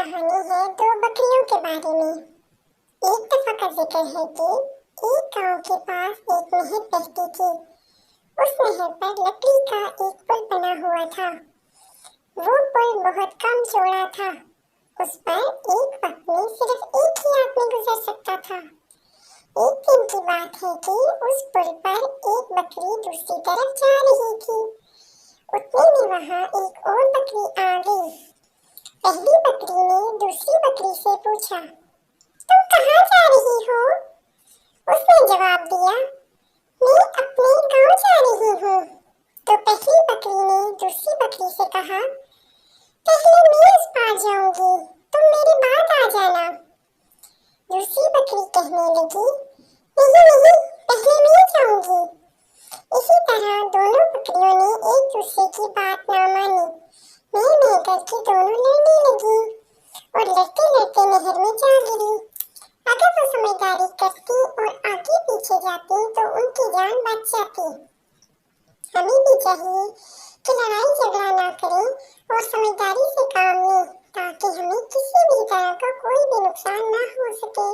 कहानी है दो बकरियों के बारे में। एक दफा का जिक्र है कि एक गांव के पास एक नहर बहती थी। उस नहर पर लकड़ी का एक पुल बना हुआ था। वो पुल बहुत कम चौड़ा था। उस पर एक वक्त में सिर्फ एक ही आदमी गुजर सकता था। एक दिन की बात है कि उस पुल पर एक बकरी दूसरी तरफ जा रही थी। उतने में वहां एक और बकरी आ गई। पहली बकरी ने दूसरी बकरी से पूछा, तुम कहाँ जा रही हो? उसने जवाब दिया, मैं अपने गांव जा रही हूँ। तो पहली बकरी ने दूसरी बकरी से कहा, पहले मैं इस पार जाऊंगी, तुम मेरे बाद आ जाना। दूसरी बकरी कहने लगी, नहीं नहीं, पहले मैं जाऊंगी। इसी तरह दोनों बकरियों ने एक दूसरे की बात ना मानी। मैं करके दोनों लड़ने लगी और लड़ते लड़ते नहर में जा गिरी। अगर वो समझदारी करती और आगे पीछे जाती तो उनकी जान बच जाती। हमें भी चाहिए कि लड़ाई झगड़ा ना करें और समझदारी से काम लें ताकि हमें किसी भी तरह का कोई भी नुकसान ना हो सके।